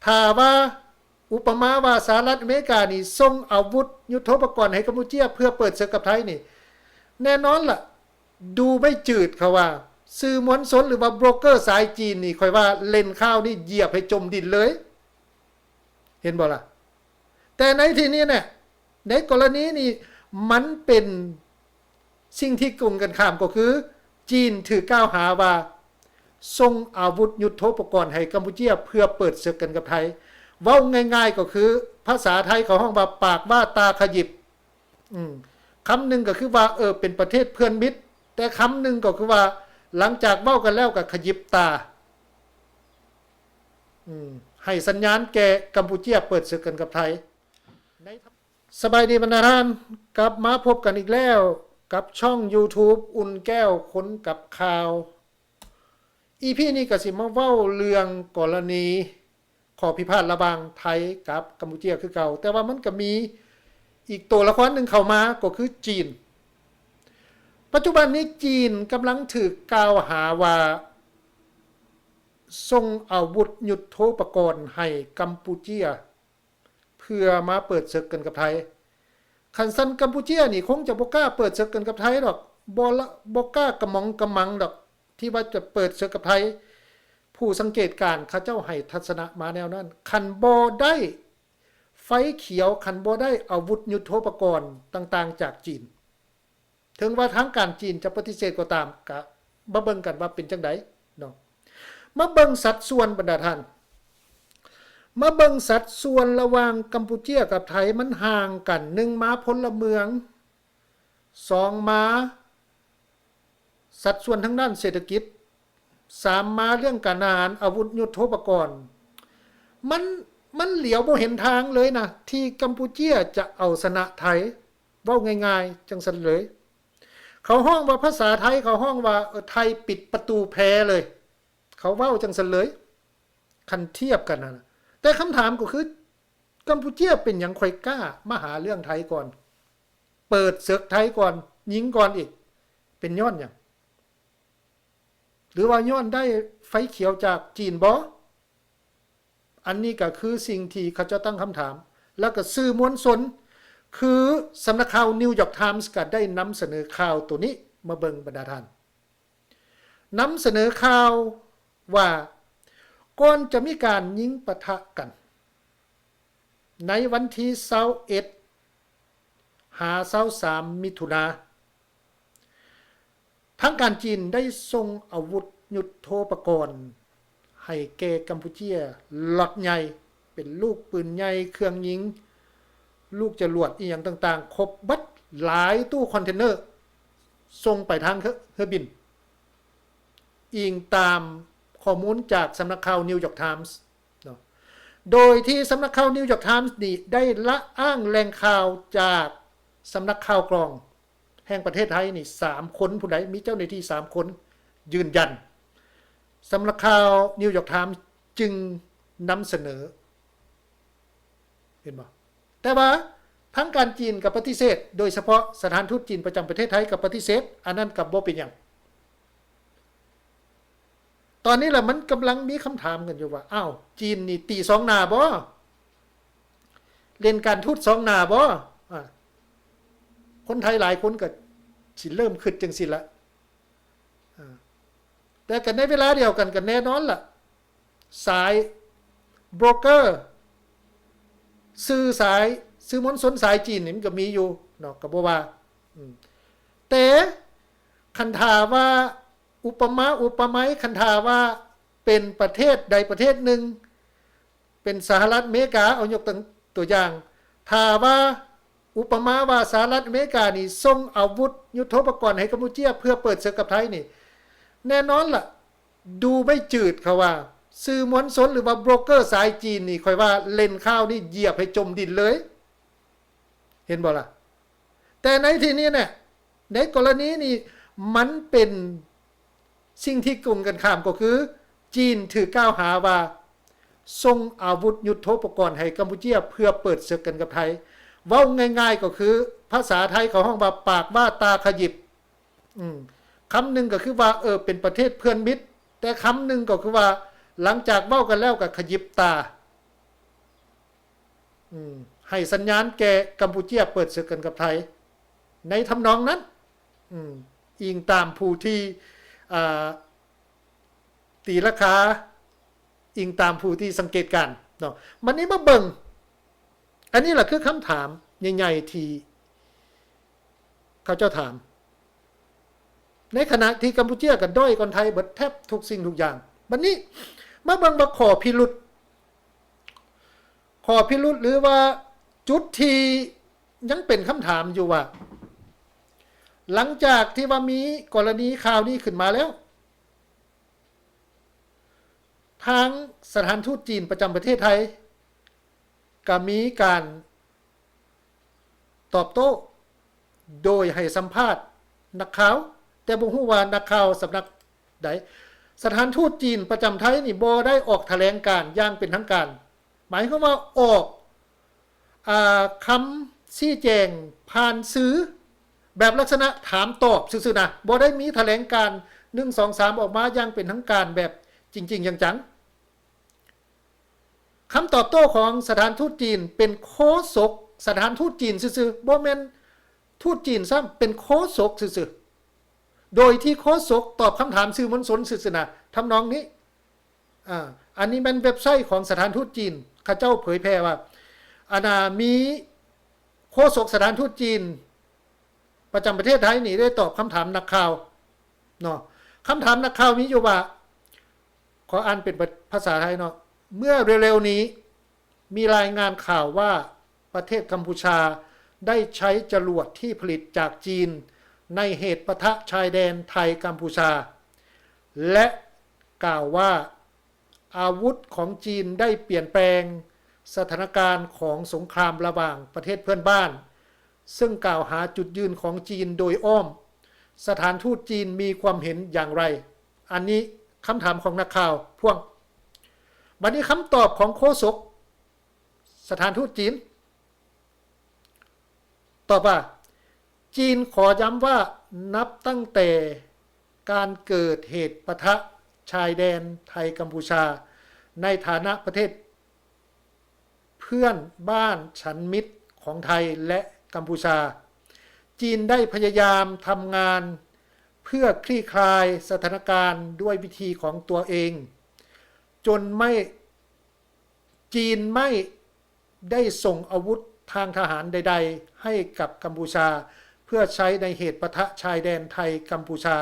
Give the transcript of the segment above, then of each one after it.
ถ้าว่าอุปมาว่าสหรัฐอเมริกานี่ส่งอาวุธยุทโธปกรณ์ให้กัมพูชาเพื่อเปิดศึกกับไทยนี่แน่นอนล่ะดูไม่จืดเขาว่าสื่อมวลชนหรือว่าโบรกเกอร์สายจีนนี่ค่อยว่าเล่นข้าวนี่เหยียบให้จมดินเลย เห็นบ่ล่ะแต่ในที่นี้เนี่ยในกรณีนี้มันเป็นสิ่งที่กลุ่มกันข้ามก็คือจีนถือกล่าวหาว่าส่งอาวุธยุทโธปกรณ์ให้กัมพูชาเพื่อเปิดศึกกันกับไทยเว้าง่ายๆก็คือภาษาไทยเขาห้องว่าปากว่าตาขยิบคำหนึ่งก็คือว่าเป็นประเทศเพื่อนมิตรแต่คำหนึ่งก็คือว่าหลังจากเว้ากันแล้วก็ขยิบตาให้สัญญาณแก่กัมพูชาเปิดศึกกันกับไทยสบายดีบรรดาท่านกลับมาพบกันอีกแล้วกับช่อง YouTube อุ่นแก้วค้นกับข่าวEPนี้ก็สิมาเว้าเรื่องกรณีข้อพิพาทระหว่างไทยกับกัมพูชาคือเก่าแต่ว่ามันก็มีอีกตัวละครหนึ่งเข้ามาก็คือจีนปัจจุบันนี้จีนกำลังถูกกล่าวหาว่าส่งอาวุธยุทโธปกรณ์ให้กัมพูชาเพื่อมาเปิดศึกกันกับไทยคันซันกัมพูชานี่คงจะบ่กล้าเปิดศึกกันกับไทยดอกบ่กล้ากระมองกระมังดอกที่ว่าจะเปิดศึกกับไทยผู้สังเกตการเขาเจ้าให้ทัศนะมาแนวนั้นคันบ่ได้ไฟเขียวคันบ่ได้อาวุธยุทโธปกรณ์ต่างๆจากจีนถึงว่าทางการจีนจะปฏิเสธก็ตามก็มาเบิ่งกันว่าเป็นจังไดเนาะมาเบิ่งสัดส่วนบรรดาท่านมาเบิ่งสัดส่วนระหว่างกัมพูชากับไทยมันห่างกัน1ม้าพลเมือง2ม้าสัดส่วนทางด้านเศรษฐกิจ3ม้าเรื่องการทหารอาวุธยุทโธปกรณ์มันเหลียวบ่เห็นทางเลยนะที่กัมพูชาจะเอาชนะไทยเว้าง่ายๆจังซั่นเลยเขาห้องว่าภาษาไทยเขาห้องว่าไทยปิดประตูแพ้เลยเขาเว้าจังซั่นเลยคันเทียบกันนะแต่คำถามก็คือกัมพูชาเป็นหยังค่อยกล้ามาหาเรื่องไทยก่อนเปิดศึกไทยก่อนยิงก่อนอีกเป็นย้อนหยังหรือว่าย้อนได้ไฟเขียวจากจีนบ่อันนี้ก็คือสิ่งที่เขาจะตั้งคำถามแล้วก็สื่อมวลชนคือสำนักข่าวนิวยอร์กไทมส์ก็ได้นำเสนอข่าวตัวนี้มาเบิ่งบรรดาท่านนำเสนอข่าวว่าก่อนจะมีการยิงปะทะกันในวันที่21หา23มิถุนาทางการจีนได้ส่งอาวุธยุทโธปกรณ์ให้แก่กัมพูชาล็อตใหญ่เป็นลูกปืนใหญ่เครื่องยิงลูกจรวดอีหยังต่างๆครบบัดหลายตู้คอนเทนเนอร์ส่งไปทางเครื่องบินอิงตามข้อมูลจากสำนักข่าวนิวยอร์กไทมส์โดยที่สำนักข่าวนิวยอร์กไทมส์นี่ได้ละอ้างแหล่งข่าวจากสำนักข่าวกรองแห่งประเทศไทยนี่3คนผู้ใดมีเจ้าหน้าที่3คนยืนยันสำนักข่าวนิวยอร์กไทมส์จึงนำเสนอเห็นบ่แต่ว่าทางการจีนกับปฏิเสธโดยเฉพาะสถานทูตจีนประจำประเทศไทยกับปฏิเสธอันนั้นกับบ่เป็นหยังตอนนี้แหละมันกำลังมีคำถามกันอยู่ว่าอ้าวจีนนี่ตี2หน้าบ่เล่นการทูต2หน้าบ่คนไทยหลายคนก็สิเริ่มคิดจังซี่ละแต่กันในเวลาเดียวกันก็แน่นอนล่ะสายโบรกเกอร์สื่อมวลชนสายจีนนี่มันก็มีอยู่เนาะก็บ่ว่าแต่คันถาว่าอุปไมยคันถาว่าเป็นประเทศใดประเทศหนึ่งเป็นสหรัฐอเมริกาเอายกตัวอย่างถ้าว่าอุปมาว่าสหรัฐอเมริกานี่ส่งอาวุธยุทโธปกรณ์ให้กัมพูชาเพื่อเปิดศึกกับไทยนี่แน่นอนล่ะดูไม่จืดเขาว่าสื่อมวลชนหรือว่าโบรกเกอร์สายจีนนี่ค่อยว่าเล่นข้าวนี่เหยียบให้จมดินเลยเห็นบ่ล่ะแต่ในที่นี้เนี่ยในกรณีนี้มันเป็นสิ่งที่กลุ่มกันข้ามก็คือจีนถือกล่าวหาว่าส่งอาวุธยุทโธปกรณ์ให้กัมพูชาเพื่อเปิดศึกกันกับไทยเว้าง่ายๆก็คือภาษาไทยเขาห้องว่าปากว่าตาขยิบคำหนึ่งก็คือว่าเป็นประเทศเพื่อนมิตรแต่คำหนึ่งก็คือว่าหลังจากเว้ากันแล้วก็ขยิบตา ให้สัญญาณแก่กัมพูชีเปิดศึกกันกับไทยในทำนองนั้นอิงตามผู้ที่ตีราคาอิงตามผู้ที่สังเกตการเนาะวันนี้มาเบิ่งอันนี้แหละคือคำถามใหญ่ๆที่เขาเจ้าถามในขณะที่กัมพูชีกันด้อยคนไทยเบิดแทบทุกสิ่งทุกอย่างวันนี้มาเบิ่งว่าข้อพิรุธหรือว่าจุดที่ยังเป็นคำถามอยู่ว่าหลังจากที่ว่ามีกรณีข่าวนี้ขึ้นมาแล้วทางสถานทูตจีนประจำประเทศไทยก็มีการตอบโต้โดยให้สัมภาษณ์นักข่าวแต่บ่ฮู้ว่านักข่าวสำนักใดสถานทูตจีนประจำไทยนี่บ่ได้ออกแถลงการณ์อย่างเป็นทางการหมายความว่าออกคำชี้แจงผ่านสื่อแบบลักษณะถามตอบซื่อๆนะบ่ได้มีแถลงการณ์1 2 3ออกมาอย่างเป็นทางการแบบจริงๆจังๆคำตอบโต้ของสถานทูตจีนเป็นโฆษกสถานทูตจีนซื่อๆบ่แม่นทูตจีนซ้ำเป็นโฆษกซื่อๆโดยที่โฆษกตอบคำถามสื่อมวลชนซื่อๆนะทำนองนี้อันนี้เป็นเว็บไซต์ของสถานทูตจีนเขาเจ้าเผยแพร่ว่ามีโฆษกสถานทูตจีนประจำประเทศไทยนี่ได้ตอบคำถามนักข่าวเนาะคำถามนักข่าวมีอยู่ว่าขออ่านเป็นภาษาไทยเนาะเมื่อเร็วๆนี้มีรายงานข่าวว่าประเทศกัมพูชาได้ใช้จรวดที่ผลิตจากจีนในเหตุปะทะชายแดนไทยกัมพูชาและกล่าวว่าอาวุธของจีนได้เปลี่ยนแปลงสถานการณ์ของสงครามระหว่างประเทศเพื่อนบ้านซึ่งกล่าวหาจุดยืนของจีนโดยอ้อมสถานทูตจีนมีความเห็นอย่างไรอันนี้คำถามของนักข่าวพ่วงบัดนี้คำตอบของโฆษกสถานทูตจีนตอบว่าจีนขอย้ำว่านับตั้งแต่การเกิดเหตุปะทะชายแดนไทยกัมพูชาในฐานะประเทศเพื่อนบ้านฉันมิตรของไทยและกัมพูชาจีนได้พยายามทำงานเพื่อคลี่คลายสถานการณ์ด้วยวิธีของตัวเองจนจีนไม่ได้ส่งอาวุธทางทหารใดๆให้กับกัมพูชาเพื่อใช้ในเหตุปะทะชายแดนไทยกัมพูชา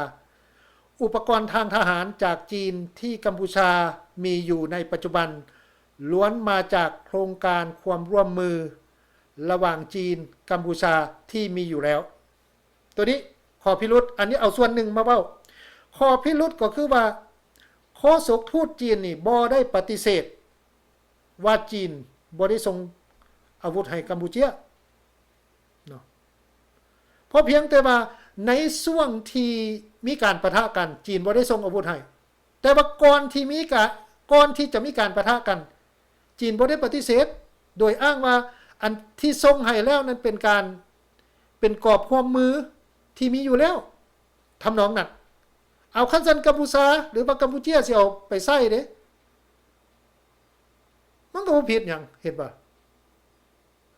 อุปกรณ์ทางทหารจากจีนที่กัมพูชามีอยู่ในปัจจุบันล้วนมาจากโครงการความร่วมมือระหว่างจีนกัมพูชาที่มีอยู่แล้วตัวนี้ข้อพิรุธอันนี้เอาส่วนหนึ่งมาเว้าข้อพิรุธก็คือว่าโฆษกทูตจีนนี่บ่ได้ปฏิเสธว่าจีนบ่ได้ส่งอาวุธให้กัมพูชาเนาะเพราะเพียงแต่ว่าในช่วงที่มีการปะทะกันจีนบ่ได้ส่งอาวุธให้แต่ว่าก่อนที่จะมีการปะทะกันจีนบ่ได้ปฏิเสธโดยอ้างว่าอันที่ส่งให้แล้วนั้นเป็นกรอบความมือที่มีอยู่แล้วทำนองนั้นเอาคันซันกัมพูชาหรือว่ากัมพูชาสิเอาไปใส่เด้มันก็บ่ผิดหยังเห็นบ่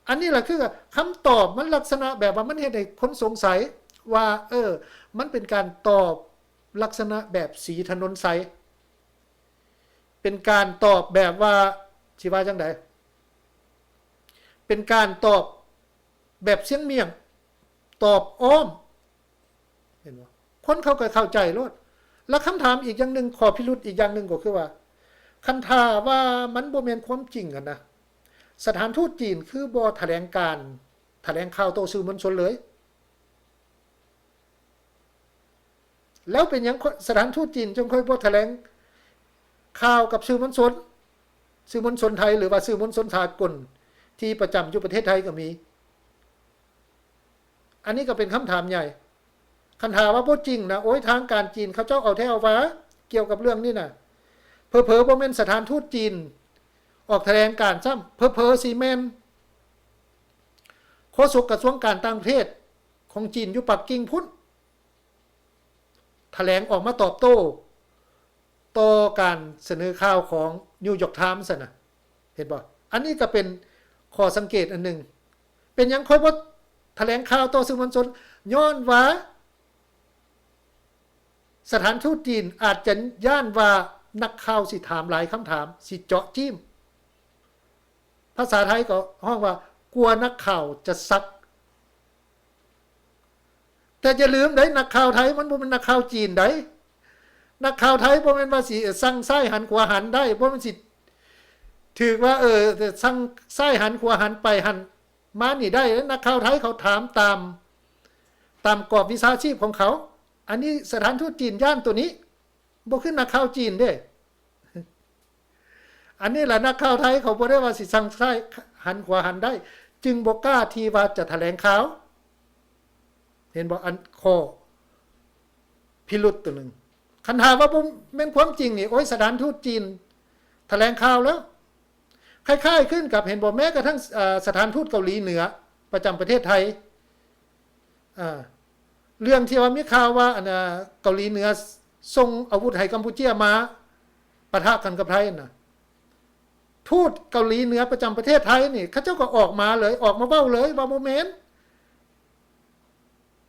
อันนี้แหละคือคำตอบมันลักษณะแบบว่ามันเฮ็ดให้คนสงสัยว่ามันเป็นการตอบลักษณะแบบสีถนนไสเป็นการตอบแบบว่าสิว่าจังได๋เป็นการตอบแบบเสียงเมี่ยงตอบอ้อมเห็นบ่คนเขาก็เข้าใจโลดแล้วคำถามอีกอย่างนึงข้อพิรุธอีกอย่างนึงก็คือว่าคันท่าว่ามันบ่แม่นความจริงกันนะสถานทูตจีนคือบ่แถลงข่าวต่อสื่อมวลชนเลยแล้วเป็นหยังสถานทูตจีนจึงค่อยบ่แถลงข่าวกับสื่อมวลชนไทยหรือว่าสื่อมวลชนสากลที่ประจำอยู่ประเทศไทยก็มีอันนี้ก็เป็นคำถามใหญ่คันถามว่าบ่จริงนะโอ้ยทางการจีนเขาเจ้าเอาแท้เอาว่าเกี่ยวกับเรื่องนี้น่ะเผลอๆบ่แม่นสถานทูตจีนออกแถลงการซ้ำเผลอๆสิแม่นโฆษกกระทรวงการต่างประเทศของจีนอยู่ปักกิ่งพุ่นแถลงออกมาตอบโต้ต่อการเสนอข่าวของนิวยอร์กไทมส์น่ะเห็นบ่อันนี้ก็เป็น ข้อสังเกตอันหนึ่งเป็นยังค่อยบ่แถลงข่าวต่อสื่อมวลชนย้อนว่าสถานทูตจีนอาจจะย่านว่านักข่าวสิถามหลายคำถามสิเจาะจิ้มภาษาไทยก็ห้องว่ากลัวนักข่าวจะซักแต่อย่าลืมได้นักข่าวไทยมันบ่เป็นนักข่าวจีนได้นักข่าวไทยบ่แม่นว่าสิสั่งซ้ายหันขวาหันได้บ่แม่นสิถือว่าสั่งซ้ายหันขวาหันไปหันมานี่ได้นักข่าวไทยเขาถามตามกรอบวิชาชีพของเขาอันนี้สถานทูตจีนย่านตัวนี้บ่ขึ้นนักข่าวจีนเด้อันนี้แหละนักข่าวไทยเขาบ่ได้ว่าสิสั่งซ้ายหันขวาหันได้จึงบ่กล้าที่ว่าจะแถลงข่าวเห็นบ่อันข้อพิรุธตัวหนึ่งคันหาว่าบ่แม่นความจริงนี่โอ้ยสถานทูตจีนแถลงข่าวแล้วคล้ายๆขึ้นกับเห็นบ่แม้กระทั่งสถานทูตเกาหลีเหนือประจำประเทศไทยเรื่องที่ว่ามีข่าวว่าเกาหลีเหนือส่งอาวุธให้กัมพูชามาปะทะกันกับไทยน่ะทูตเกาหลีเหนือประจำประเทศไทยนี่เขาเจ้าก็ออกมาเลยออกมาเว้าเลยว่าบ่แม่น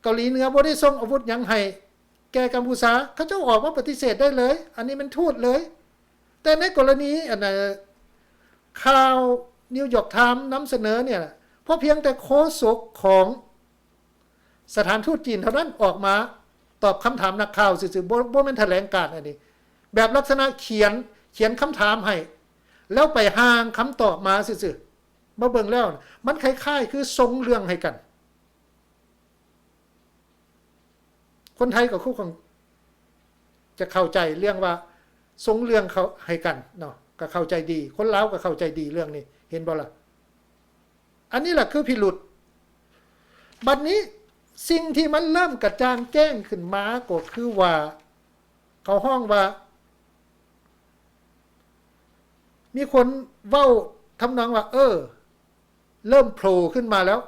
เกาหลีเหนือบ่ได้ส่งอาวุธหยังให้แก่กัมพูชาเขาเจ้าออกมาปฏิเสธได้เลยอันนี้มันทูตเลยแต่ในกรณีข่าวนิวยอร์กไทม์นำเสนอเนี่ยเพราะเพียงแต่โฆษกของสถานทูตจีนเท่านั้นออกมาตอบคำถามนักข่าวซื่อๆบ่แม่นแถลงการณ์อันนี้แบบลักษณะเขียนคำถามให้แล้วไปห่างคำตอบมาซื่อๆมาเบิ่งแล้วมันคล้ายๆคือทรงเรื่องให้กันคนไทยกับคู่ของจะเข้าใจเรื่องว่าทรงเรื่องเขาให้กันเนาะก็เข้าใจดีคนลาวก็เข้าใจดีเรื่องนี้เห็นบ่ล่ะอันนี้แหละคือพิรุธบัดนี้สิ่งที่มันเริ่มกระจ่างแจ้งขึ้นมาก็คือว่าเขาห้องว่ามีคนเว้าทำนองว่าเริ่มโผล่ขึ้นมาแล้ว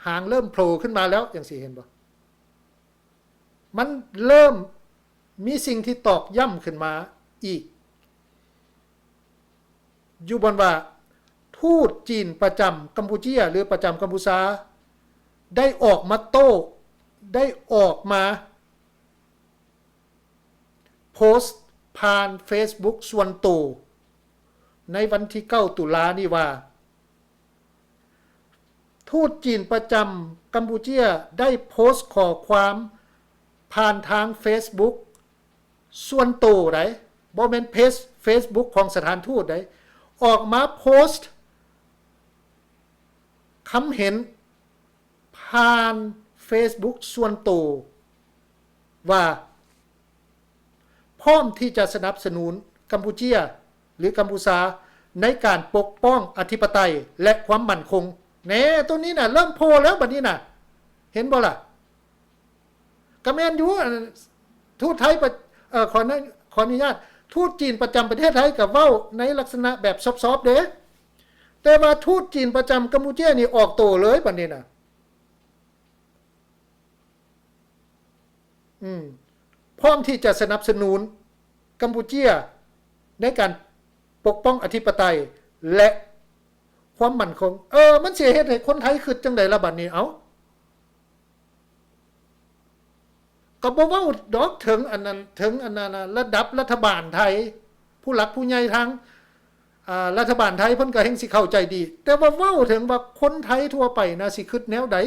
หางเริ่มโผล่ขึ้นมาแล้วอย่างสิเห็นบ่มันเริ่มมีสิ่งที่ตอกย่ำขึ้นมาอีกอยู่บนว่าทูตจีนประจำกัมพูชาหรือประจำกัมพูชาได้ออกมาโต้ได้ออกมาโพสต์ผ่าน Facebook ส่วนตัวในวันที่9 ตุลานี่ว่าทูตจีนประจำกัมพูชาได้โพสต์ข้อความผ่านทาง Facebook ส่วนตัวไดบ่แม่นเพจ Facebook ของสถานทูตไดออกมาโพสต์คำเห็นผ่าน Facebook ส่วนตัวว่าพร้อมที่จะสนับสนุนกัมพูชาหรือกัมพูชาในการปกป้องอธิปไตยและความมั่นคงแน่ตัวนี้น่ะเริ่มโผล่แล้วบัดนี้น่ะเห็นบ่ล่ะก็แม่นอยู่ทูตไทยขออนุญาตทูตจีนประจำประเทศไทยกับเว้าในลักษณะแบบซอฟๆเด้แต่ว่าทูตจีนประจำกัมพูชานี่ออกโตเลยบัดนี้น่ะพร้อมที่จะสนับสนุนกัมพูชาในการปกป้องอธิปไตยและความมั่นคงมันสิเฮ็ดให้คนไทยคิดจังได๋ล่ะบัดนี้เอ้าก็บ่เว้าดอกถึงอันนั้นระดับรัฐบาลไทยผู้หลักผู้ใหญ่ทางรัฐบาลไทยเพิ่นก็แฮงสิเข้าใจดีแต่ว่าเว้าถึงว่าคนไทยทั่วไปน่ะสิคิดแนวใด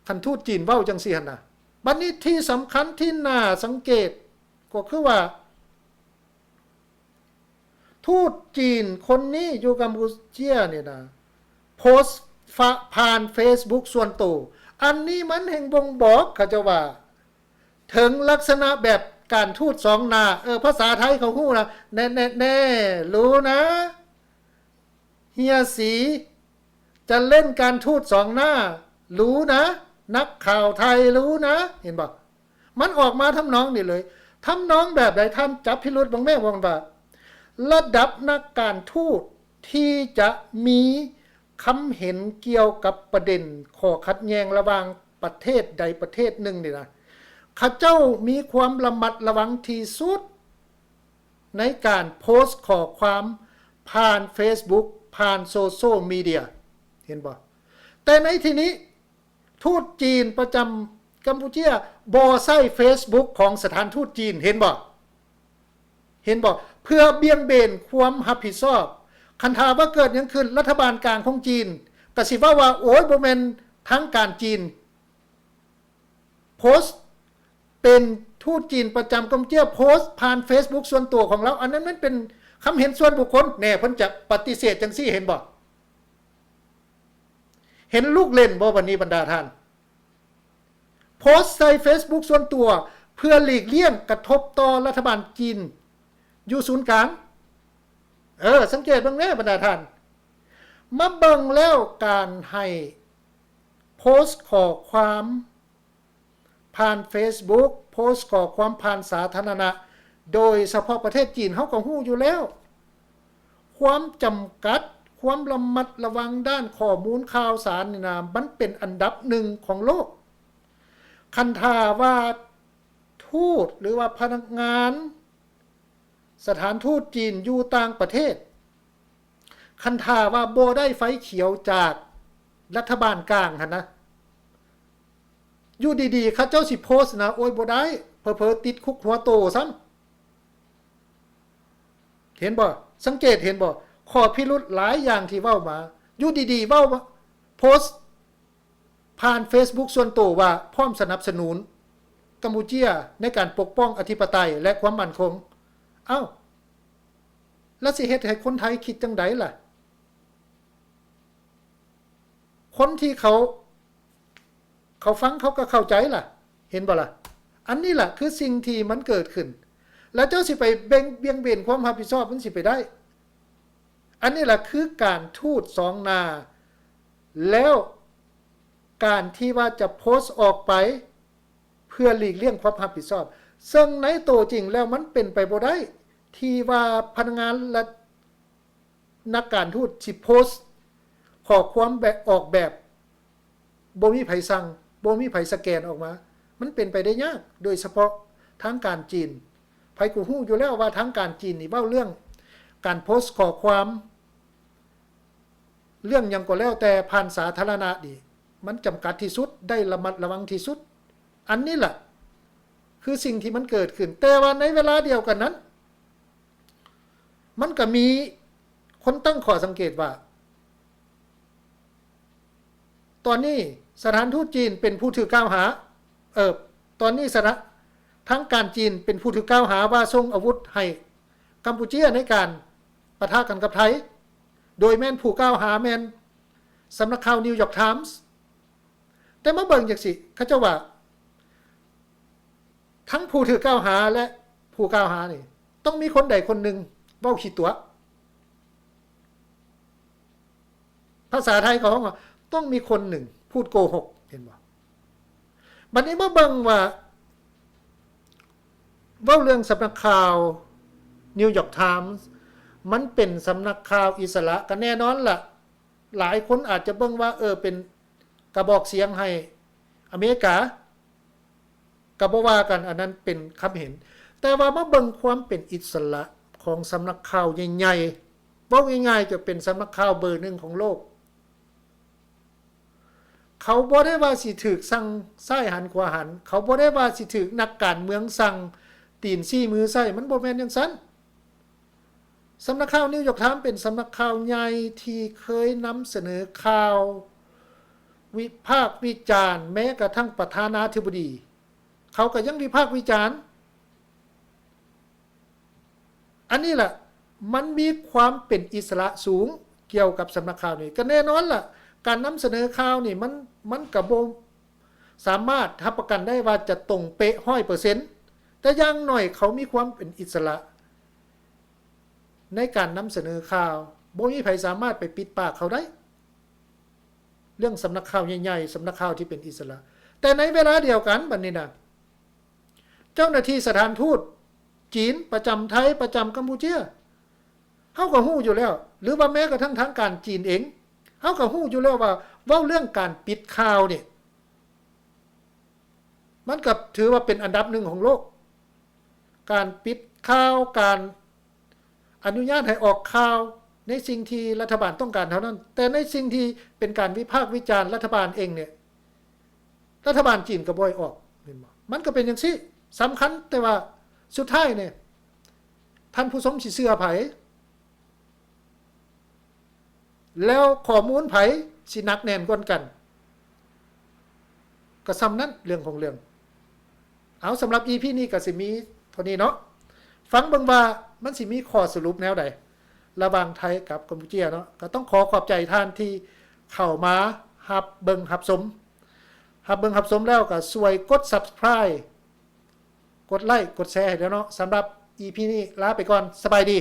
คันทูตจีนเว้าจังซี่หั่นน่ะบัดนี้ที่สำคัญที่น่าสังเกตก็คือว่าทูตจีนคนนี้อยู่กัมพูชาเนี่ยนะโพสต์ผ่าน Facebook ส่วนตัวอันนี้มันแห่งบ่งบอกเขาจะว่าถึงลักษณะแบบการทูตสองหน้าภาษาไทยเขาฮู้นะแน่รู้นะเฮียสีจะเล่นการทูตสองหน้ารู้นะนักข่าวไทยรู้นะเห็นบ่มันออกมาทำนองนี่เลยทำนองแบบใดท่านจับพิรุธบางแม่ว่าระดับนักการทูตที่จะมีคำเห็นเกี่ยวกับประเด็นข้อขัดแย้งระหว่างประเทศใดประเทศหนึ่งนี่นะข้าเจ้ามีความระมัดระวังที่สุดในการโพสต์ข้อความผ่าน Facebook ผ่านโซเชียลมีเดียเห็นบ่แต่ในที่นี้ทูตจีนประจำกัมพูชาบ่ใช้ Facebook ของสถานทูตจีนเห็นบ่เพื่อเบี่ยงเบนความรับผิดชอบคันถามว่าเกิดหยังขึ้นรัฐบาลกลางของจีนก็สิว่าโอ้ยบ่แม่นทางการจีนโพสต์เป็นทูตจีนประจำกัมพูชาโพสต์ผ่าน Facebook ส่วนตัวของเราอันนั้นมันเป็นคำเห็นส่วนบุคคลแน่เพิ่นจะปฏิเสธจังซี่เห็นบ่เห็นลูกเล่นบ่วันนี้บรรดาท่านโพสต์ใส่ Facebook ส่วนตัวเพื่อหลีกเลี่ยงกระทบต่อรัฐบาลจีนอยู่ศูนย์กลางสังเกตเบิ่งแน่บรรดาท่านมาเบิ่งแล้วการให้โพสต์ข้อความผ่าน Facebook โพสต์ข้อความผ่านสาธารณะโดยเฉพาะประเทศจีนเฮาก็ฮู้อยู่แล้วความจำกัดความระมัดระวังด้านข้อมูลข่าวสารนี่นะมันเป็นอันดับหนึ่งของโลกคันท่าว่าทูตหรือว่าพนักงานสถานทูตจีนอยู่ต่างประเทศคันท่าว่าบ่ได้ไฟเขียวจากรัฐบาลกลางหั่นนะอยู่ดีๆเขาเจ้าสิโพสต์นะโอ้ยบ่ได้เผลอๆติดคุกหัวโตซ้ำเห็นบ่สังเกตเห็นบ่ข้อพิรุธหลายอย่างที่เว้ามาอยู่ดีๆเว้าโพสต์ผ่าน Facebook ส่วนตัวว่าพร้อมสนับสนุนกัมพูชาในการปกป้องอธิปไตยและความมั่นคงเอ้าแล้วสิเฮ็ดให้คนไทยคิดจังไดล่ะคนที่เขาฟังเขาก็เข้าใจล่ะเห็นบ่ล่ะอันนี้ล่ะคือสิ่งที่มันเกิดขึ้นแล้วเจ้าสิไปเบี่ยงเบนความรับผิดชอบมันสิไปได้อันนี้ล่ะคือการทูตสองนาแล้วการที่ว่าจะโพสต์ออกไปเพื่อหลีกเลี่ยงความรับผิดชอบซึ่งในตัวจริงแล้วมันเป็นไปบ่ได้ที่ว่าพนักงานและนักการทูตสิโพสต์ขอความแบบออกแบบบ่มีไผสั่งบ่มีไผสแกนออกมามันเป็นไปได้ยากโดยเฉพาะทางการจีนไผกูฮู้อยู่แล้วว่าทางการจีนนี่เว้าเรื่องการโพสต์ขอความเรื่องหยังก็แล้วแต่ผ่านสาธารณะนี่มันจำกัดที่สุดได้ระมัดระวังที่สุดอันนี้ล่ะคือสิ่งที่มันเกิดขึ้นแต่ว่าในเวลาเดียวกันนั้นมันก็มีคนตั้งข้อสังเกตว่าตอนนี้สถานทูตจีนเป็นผู้ถือกล่าวหาตอนนี้ทางการจีนเป็นผู้ถือกล่าวหาว่าส่งอาวุธให้กัมพูชาในการปะทะกันกับไทยโดยแม่นผู้กล่าวหาแม่นสำนักข่าวนิวยอร์กไทมส์แต่มาเบิ่งจังสิเขาเจ้าว่าทั้งผู้ถือกล่าวหาและผู้กล่าวหานี่ต้องมีคนใดคนหนึ่งเว้าขี้ตัวภาษาไทยเขาว่าต้องมีคนหนึ่งพูดโกหกเห็นบ่บัดนี้มาเบิ่งว่าเว้าเรื่องสำนักข่าวนิวยอร์กไทมส์มันเป็นสำนักข่าวอิสระก็แน่นอนล่ะหลายคนอาจจะเบิ่งว่าเป็นกระบอกเสียงให้อเมริกาก็บ่ว่ากันอันนั้นเป็นคำเห็นแต่ว่ามาเบิ่งความเป็นอิสระของสำนักข่าวใหญ่ๆเว้าง่ายๆจะเป็นสำนักข่าวเบอร์1ของโลกเขาบ่ได้ว่าสิถูกสั่งซ้ายหันขวาหันเขาบ่ได้ว่าสิถูกนักการเมืองสั่งตีนซี่มือใส่มันบ่แม่นจังซั่นสำนักข่าวนิวยอร์กไทมส์เป็นสำนักข่าวใหญ่ที่เคยนำเสนอข่าววิพากษ์วิจารณ์แม้กระทั่งประธานาธิบดีเขาก็ยังวิพากษ์วิจารณ์อันนี้ล่ะมันมีความเป็นอิสระสูงเกี่ยวกับสำนักข่าวนี้ก็แน่นอนล่ะการนำเสนอข่าวนี่มันก็บ่สามารถรับประกันได้ว่าจะตรงเป๊ะ 100% แต่อย่างน้อยเขามีความเป็นอิสระในการนำเสนอข่าวบ่มีไผสามารถไปปิดปากเขาได้เรื่องสำนักข่าวใหญ่ๆสำนักข่าวที่เป็นอิสระแต่ในเวลาเดียวกันบัดนี้นะเจ้าหน้าที่สถานทูตจีนประจำไทยประจำกัมพูชาเฮาก็ฮู้อยู่แล้วหรือว่าแม้กระทั่งทางการจีนเองเฮาก็ฮู้อยู่แล้วว่าเว้าเรื่องการปิดข่าวนี่มันก็ถือว่าเป็นอันดับหนึ่งของโลกการปิดข่าวการอนุญาตให้ออกข่าว ในสิ่งที่รัฐบาลต้องการเท่านั้น แต่ในสิ่งที่เป็นการวิพากษ์วิจารณ์รัฐบาลเองเนี่ยรัฐบาลจีนก็บ่อยออกเห็นบ่มันก็เป็นอย่างซี่สำคัญแต่ว่าสุดท้ายเนี่ยท่านผู้ชมสิเชื่อไผแล้วข้อมูลไผสิหนักแน่นกว่ากันก็ซ้ำนั้นเรื่องของเรื่องเอาสำหรับ EP นี้ก็สิมีเท่านี้เนาะฟังเบิ่งว่ามันสิมีข้อสรุปแนวใดระหว่างไทยกับกัมพูชาเนาะก็ต้องขอบใจท่านที่เข้ามารับเบิ่งรับชมแล้วก็ช่วยกด Subscribe กดไลค์กดแชร์ให้แล้วเนาะสำหรับ EP นี้ลาไปก่อนสบายดี